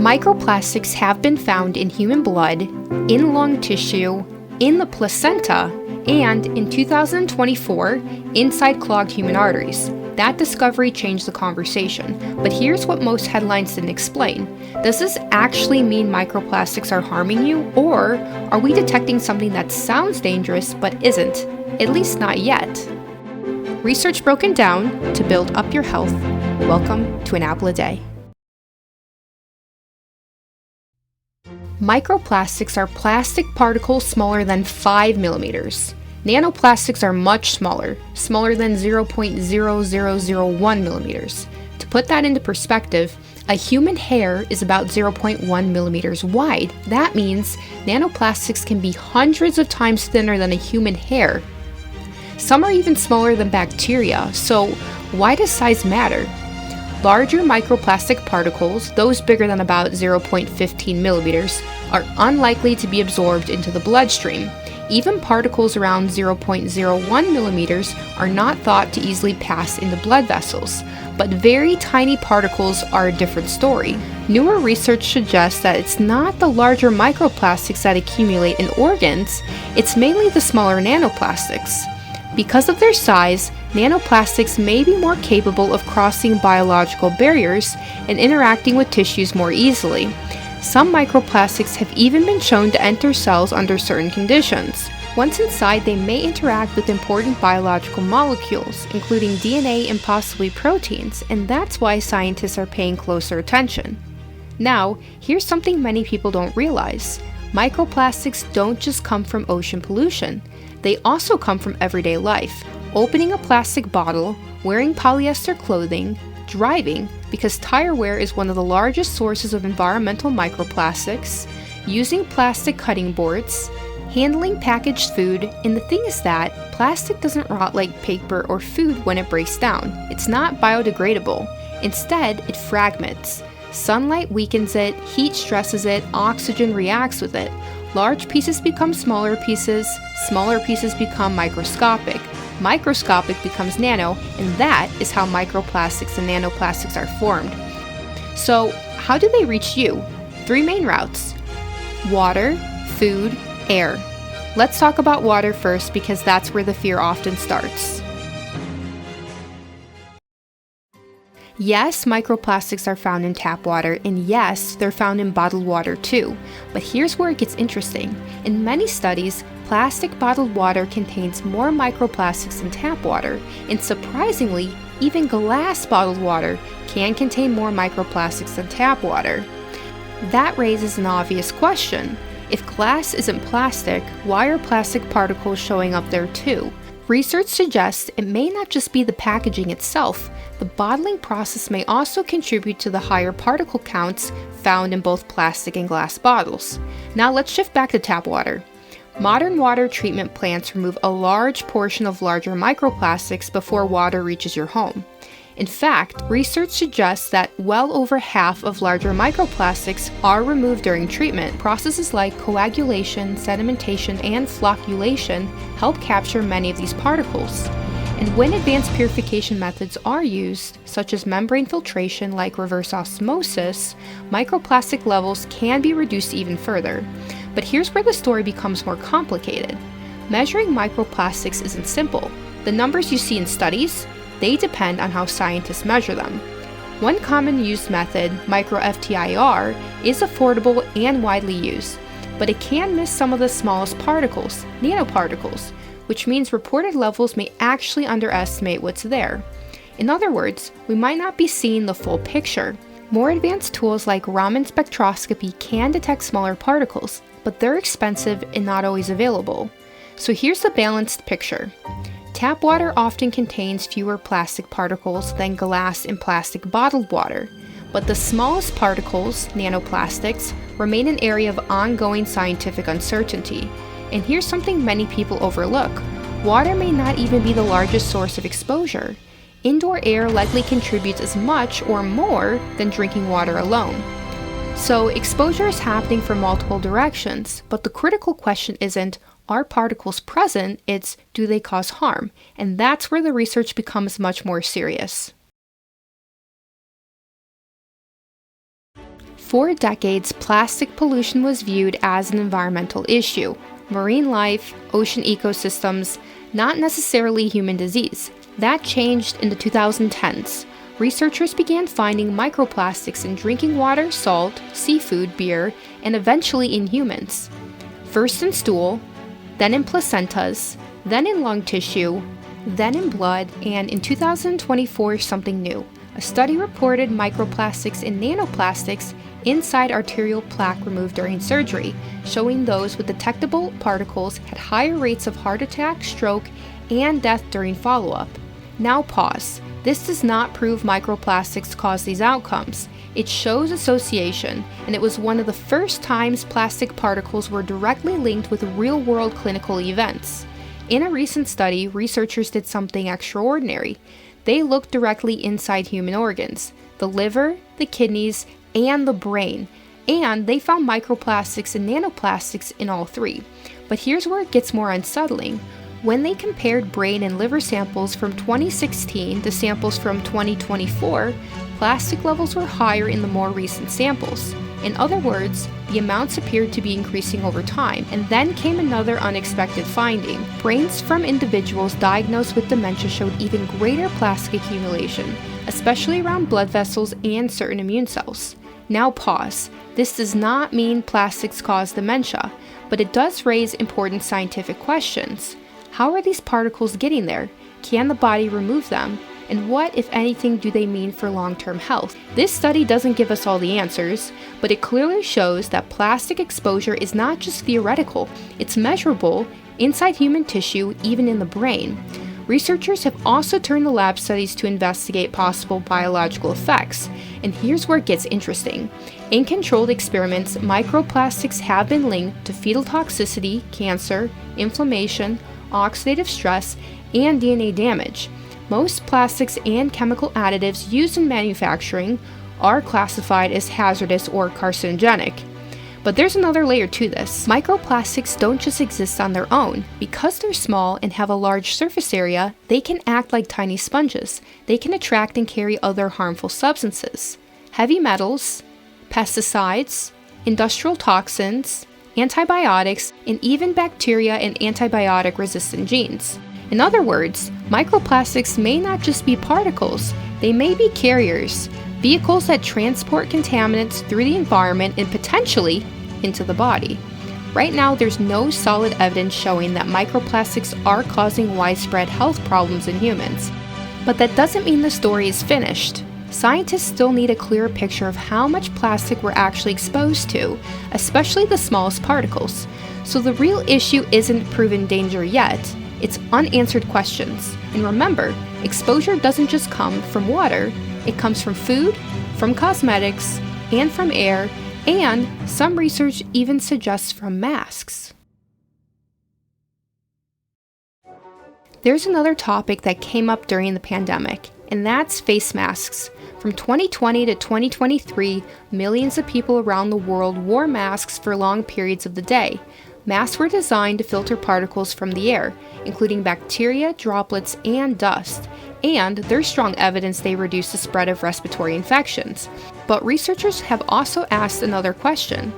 Microplastics have been found in human blood, in lung tissue, in the placenta, and in 2024, inside clogged human arteries. That discovery changed the conversation, but here's what most headlines didn't explain. Does this actually mean microplastics are harming you, or are we detecting something that sounds dangerous but isn't? At least not yet. Research broken down to build up your health. Welcome to an apple a day. Microplastics are plastic particles smaller than 5 millimeters. Nanoplastics are much smaller, smaller than 0.0001 millimeters. To put that into perspective, a human hair is about 0.1 millimeters wide. That means nanoplastics can be hundreds of times thinner than a human hair. Some are even smaller than bacteria, so why does size matter? Larger microplastic particles, those bigger than about 0.15 millimeters, are unlikely to be absorbed into the bloodstream. Even particles around 0.01 millimeters are not thought to easily pass into blood vessels. But very tiny particles are a different story. Newer research suggests that it's not the larger microplastics that accumulate in organs, it's mainly the smaller nanoplastics. Because of their size, nanoplastics may be more capable of crossing biological barriers and interacting with tissues more easily. Some microplastics have even been shown to enter cells under certain conditions. Once inside, they may interact with important biological molecules, including DNA and possibly proteins, and that's why scientists are paying closer attention. Now, here's something many people don't realize. Microplastics don't just come from ocean pollution. They also come from everyday life. Opening a plastic bottle, wearing polyester clothing, driving, because tire wear is one of the largest sources of environmental microplastics, using plastic cutting boards, handling packaged food, and the thing is that plastic doesn't rot like paper or food when it breaks down. It's not biodegradable. Instead, it fragments. Sunlight weakens it, heat stresses it, oxygen reacts with it. Large pieces become smaller pieces become microscopic. Microscopic becomes nano, and that is how microplastics and nanoplastics are formed. So, how do they reach you? 3 main routes: water, food, air. Let's talk about water first because that's where the fear often starts. Yes, microplastics are found in tap water, and yes, they're found in bottled water too. But here's where it gets interesting. In many studies, plastic bottled water contains more microplastics than tap water, and surprisingly, even glass bottled water can contain more microplastics than tap water. That raises an obvious question. If glass isn't plastic, why are plastic particles showing up there too? Research suggests it may not just be the packaging itself. The bottling process may also contribute to the higher particle counts found in both plastic and glass bottles. Now let's shift back to tap water. Modern water treatment plants remove a large portion of larger microplastics before water reaches your home. In fact, research suggests that well over half of larger microplastics are removed during treatment. Processes like coagulation, sedimentation, and flocculation help capture many of these particles. And when advanced purification methods are used, such as membrane filtration like reverse osmosis, microplastic levels can be reduced even further. But here's where the story becomes more complicated. Measuring microplastics isn't simple. The numbers you see in studies, they depend on how scientists measure them. One common used method, micro-FTIR, is affordable and widely used, but it can miss some of the smallest particles, nanoparticles, which means reported levels may actually underestimate what's there. In other words, we might not be seeing the full picture. More advanced tools like Raman spectroscopy can detect smaller particles, but they're expensive and not always available. So here's the balanced picture. Tap water often contains fewer plastic particles than glass and plastic bottled water, but the smallest particles, nanoplastics, remain an area of ongoing scientific uncertainty. And here's something many people overlook. Water may not even be the largest source of exposure. Indoor air likely contributes as much or more than drinking water alone. So exposure is happening from multiple directions, but the critical question isn't, are particles present? It's, do they cause harm? And that's where the research becomes much more serious. For decades, plastic pollution was viewed as an environmental issue. Marine life, ocean ecosystems, not necessarily human disease. That changed in the 2010s. Researchers began finding microplastics in drinking water, salt, seafood, beer, and eventually in humans. First in stool, then in placentas, then in lung tissue, then in blood, and in 2024, something new. A study reported microplastics and nanoplastics inside arterial plaque removed during surgery, showing those with detectable particles had higher rates of heart attack, stroke, and death during follow-up. Now pause. This does not prove microplastics cause these outcomes. It shows association, and it was one of the first times plastic particles were directly linked with real-world clinical events. In a recent study, researchers did something extraordinary. They looked directly inside human organs, the liver, the kidneys, and the brain, and they found microplastics and nanoplastics in all three. But here's where it gets more unsettling. When they compared brain and liver samples from 2016 to samples from 2024, plastic levels were higher in the more recent samples. In other words, the amounts appeared to be increasing over time, and then came another unexpected finding. Brains from individuals diagnosed with dementia showed even greater plastic accumulation, especially around blood vessels and certain immune cells. Now pause. This does not mean plastics cause dementia, but it does raise important scientific questions. How are these particles getting there? Can the body remove them? And what, if anything, do they mean for long-term health? This study doesn't give us all the answers, but it clearly shows that plastic exposure is not just theoretical, it's measurable inside human tissue, even in the brain. Researchers have also turned to lab studies to investigate possible biological effects, and here's where it gets interesting. In controlled experiments, microplastics have been linked to fetal toxicity, cancer, inflammation, oxidative stress, and DNA damage. Most plastics and chemical additives used in manufacturing are classified as hazardous or carcinogenic. But there's another layer to this. Microplastics don't just exist on their own. Because they're small and have a large surface area, they can act like tiny sponges. They can attract and carry other harmful substances, heavy metals, pesticides, industrial toxins, antibiotics, and even bacteria and antibiotic-resistant genes. In other words, microplastics may not just be particles, they may be carriers, vehicles that transport contaminants through the environment and potentially into the body. Right now, there's no solid evidence showing that microplastics are causing widespread health problems in humans. But that doesn't mean the story is finished. Scientists still need a clearer picture of how much plastic we're actually exposed to, especially the smallest particles. So the real issue isn't proven danger yet, it's unanswered questions. And remember, exposure doesn't just come from water, it comes from food, from cosmetics, and from air, and some research even suggests from masks. There's another topic that came up during the pandemic, and that's face masks. From 2020 to 2023, millions of people around the world wore masks for long periods of the day. Masks were designed to filter particles from the air, including bacteria, droplets, and dust, and there's strong evidence they reduce the spread of respiratory infections. But researchers have also asked another question.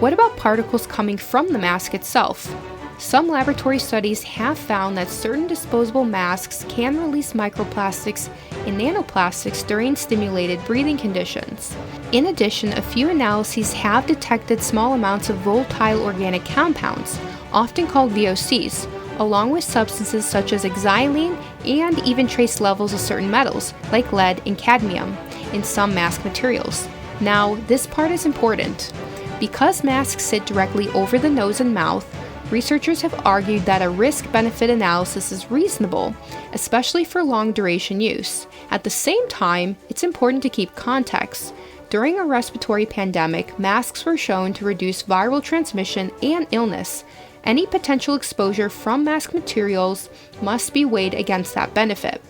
What about particles coming from the mask itself? Some laboratory studies have found that certain disposable masks can release microplastics and nanoplastics during stimulated breathing conditions. In addition, a few analyses have detected small amounts of volatile organic compounds, often called VOCs, along with substances such as xylene and even trace levels of certain metals, like lead and cadmium, in some mask materials. Now, this part is important. Because masks sit directly over the nose and mouth, researchers have argued that a risk-benefit analysis is reasonable, especially for long-duration use. At the same time, it's important to keep context. During a respiratory pandemic, masks were shown to reduce viral transmission and illness. Any potential exposure from mask materials must be weighed against that benefit.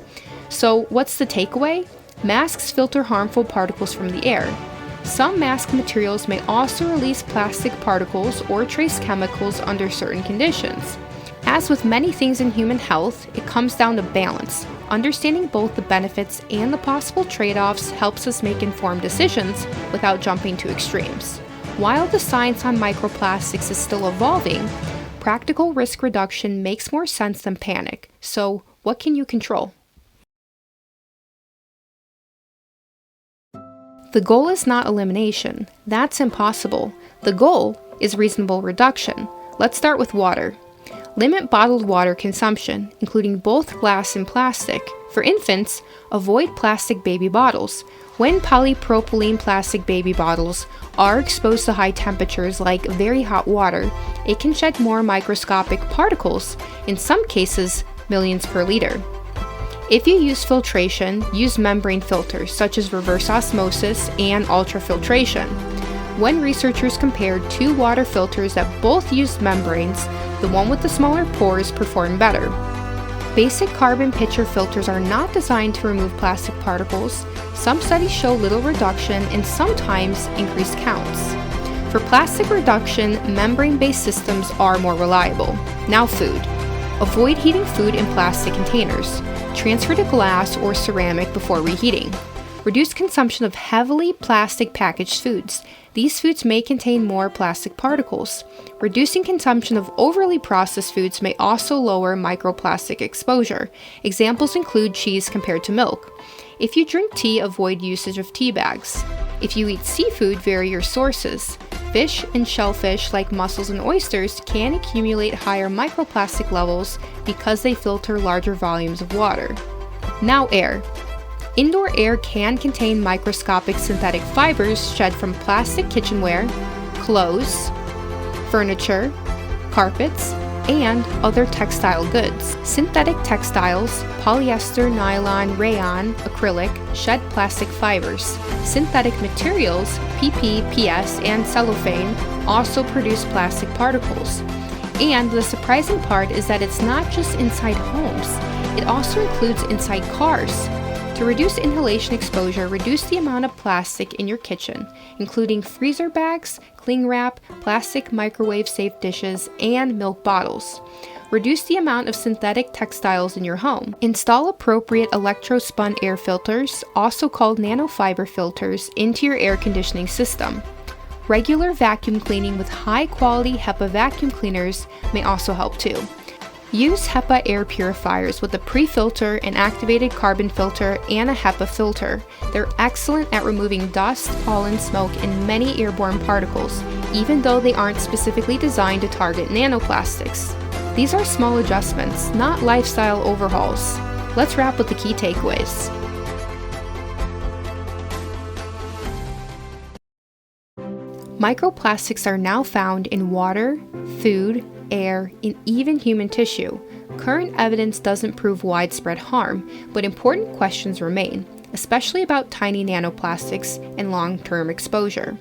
So, what's the takeaway? Masks filter harmful particles from the air. Some mask materials may also release plastic particles or trace chemicals under certain conditions. As with many things in human health, it comes down to balance. Understanding both the benefits and the possible trade-offs helps us make informed decisions without jumping to extremes. While the science on microplastics is still evolving, practical risk reduction makes more sense than panic. So, what can you control? The goal is not elimination. That's impossible. The goal is reasonable reduction. Let's start with water. Limit bottled water consumption, including both glass and plastic. For infants, avoid plastic baby bottles. When polypropylene plastic baby bottles are exposed to high temperatures like very hot water, it can shed more microscopic particles, in some cases millions per liter. If you use filtration, use membrane filters such as reverse osmosis and ultrafiltration. When researchers compared two water filters that both used membranes, the one with the smaller pores performed better. Basic carbon pitcher filters are not designed to remove plastic particles. Some studies show little reduction and sometimes increased counts. For plastic reduction, membrane-based systems are more reliable. Now food. Avoid heating food in plastic containers. Transfer to glass or ceramic before reheating. Reduce consumption of heavily plastic packaged foods. These foods may contain more plastic particles. Reducing consumption of overly processed foods may also lower microplastic exposure. Examples include cheese compared to milk. If you drink tea, avoid usage of tea bags. If you eat seafood, vary your sources. Fish and shellfish, like mussels and oysters, can accumulate higher microplastic levels because they filter larger volumes of water. Now air. Indoor air can contain microscopic synthetic fibers shed from plastic kitchenware, clothes, furniture, carpets, and other textile goods. Synthetic textiles, polyester, nylon, rayon, acrylic, shed plastic fibers. Synthetic materials, PP, PS, and cellophane also produce plastic particles. And the surprising part is that it's not just inside homes, it also includes inside cars. To reduce inhalation exposure, reduce the amount of plastic in your kitchen, including freezer bags, cling wrap, plastic microwave-safe dishes, and milk bottles. Reduce the amount of synthetic textiles in your home. Install appropriate electrospun air filters, also called nanofiber filters, into your air conditioning system. Regular vacuum cleaning with high-quality HEPA vacuum cleaners may also help too. Use HEPA air purifiers with a pre-filter, an activated carbon filter, and a HEPA filter. They're excellent at removing dust, pollen, smoke, and many airborne particles, even though they aren't specifically designed to target nanoplastics. These are small adjustments, not lifestyle overhauls. Let's wrap with the key takeaways. Microplastics are now found in water, food, air, and even human tissue. Current evidence doesn't prove widespread harm, but important questions remain, especially about tiny nanoplastics and long-term exposure.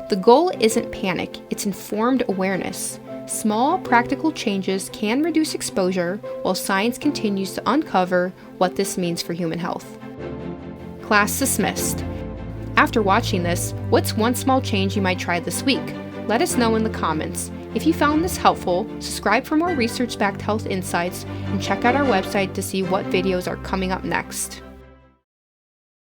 The goal isn't panic, it's informed awareness. Small, practical changes can reduce exposure while science continues to uncover what this means for human health. Class dismissed. After watching this, what's one small change you might try this week? Let us know in the comments. If you found this helpful, subscribe for more research-backed health insights and check out our website to see what videos are coming up next.